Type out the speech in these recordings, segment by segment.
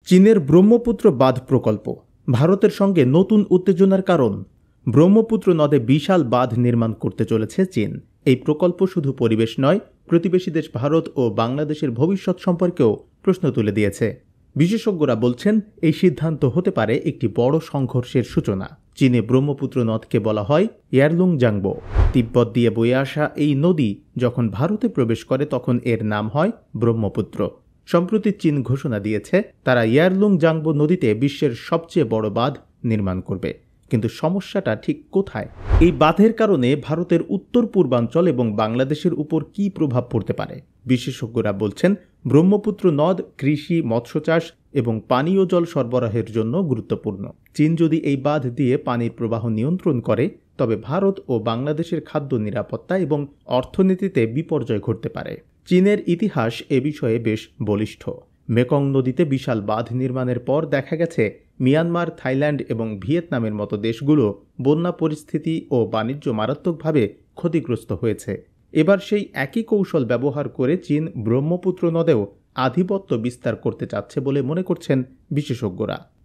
চীনের ব্রহ্মপুত্র বাঁধ প্রকল্প ভারতের সঙ্গে নতুন উত্তেজনার কারণ। ব্রহ্মপুত্র নদে বিশাল বাঁধ নির্মাণ করতে চলেছে চীন। এই প্রকল্প শুধু পরিবেশ নয়, প্রতিবেশী দেশ ভারত ও বাংলাদেশের ভবিষ্যৎ সম্পর্কেও প্রশ্ন তুলে দিয়েছে। বিশেষজ্ঞরা বলছেন, এই সিদ্ধান্ত হতে পারে একটি বড় সংঘর্ষের সূচনা। চীনে ব্রহ্মপুত্র নদকে বলা হয় ইয়ারলুং জাংবো। তিব্বত দিয়ে বয়ে আসা এই নদী যখন ভারতে প্রবেশ করে তখন এর নাম হয় ব্রহ্মপুত্র। সম্প্রতি চীন ঘোষণা দিয়েছে তারা ইয়ারলুং জাংবো নদীতে বিশ্বের সবচেয়ে বড় বাঁধ নির্মাণ করবে। কিন্তু সমস্যাটা ঠিক কোথায়? এই বাঁধের কারণে ভারতের উত্তর পূর্বাঞ্চল এবং বাংলাদেশের উপর কী প্রভাব পড়তে পারে? বিশেষজ্ঞরা বলছেন, ব্রহ্মপুত্র নদ কৃষি, মৎস্যচাষ এবং পানীয় জল সরবরাহের জন্য গুরুত্বপূর্ণ। চীন যদি এই বাঁধ দিয়ে পানির প্রবাহ নিয়ন্ত্রণ করে, তবে ভারত ও বাংলাদেশের খাদ্য নিরাপত্তা এবং অর্থনীতিতে বিপর্যয় ঘটতে পারে। চীনের ইতিহাস এ বিষয়ে বেশ বলিষ্ঠ। মেকং নদীতে বিশাল বাঁধ নির্মাণের পর দেখা গেছে মিয়ানমার, থাইল্যান্ড এবং ভিয়েতনামের মতো দেশগুলো বন্যা পরিস্থিতি ও বাণিজ্য মারাত্মকভাবে ক্ষতিগ্রস্ত হয়েছে। এবার সেই একই কৌশল ব্যবহার করে চীন ব্রহ্মপুত্র নদেও আধিপত্য বিস্তার করতে চাচ্ছে বলে মনে করছেন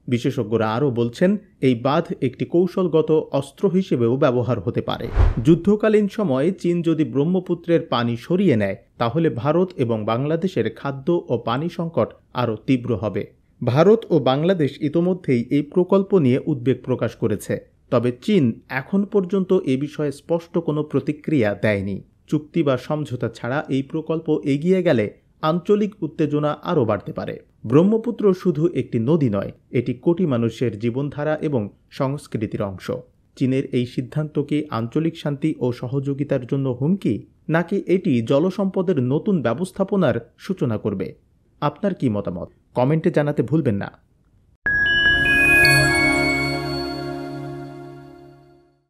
বিশেষজ্ঞরা আরও বলছেন, এই বাঁধ একটি কৌশলগত অস্ত্র হিসেবেও ব্যবহার হতে পারে। যুদ্ধকালীন সময়ে চীন যদি ব্রহ্মপুত্রের পানি সরিয়ে নেয়, তাহলে ভারত এবং বাংলাদেশের খাদ্য ও পানি সংকট আরও তীব্র হবে। ভারত ও বাংলাদেশ ইতোমধ্যেই এই প্রকল্প নিয়ে উদ্বেগ প্রকাশ করেছে, তবে চীন এখন পর্যন্ত এ বিষয়ে স্পষ্ট কোনো প্রতিক্রিয়া দেয়নি। চুক্তি বা সমঝোতা ছাড়া এই প্রকল্প এগিয়ে গেলে আঞ্চলিক উত্তেজনা আরও বাড়তে পারে। ব্রহ্মপুত্র শুধু একটি নদী নয়, এটি কোটি মানুষের জীবনধারা এবং সংস্কৃতির অংশ। চীনের এই সিদ্ধান্ত কি আঞ্চলিক শান্তি ও সহযোগিতার জন্য হুমকি, নাকি এটি জলসম্পদের নতুন ব্যবস্থাপনার সূচনা করবে? আপনার কি মতামত? কমেন্টে জানাতে ভুলবেন না।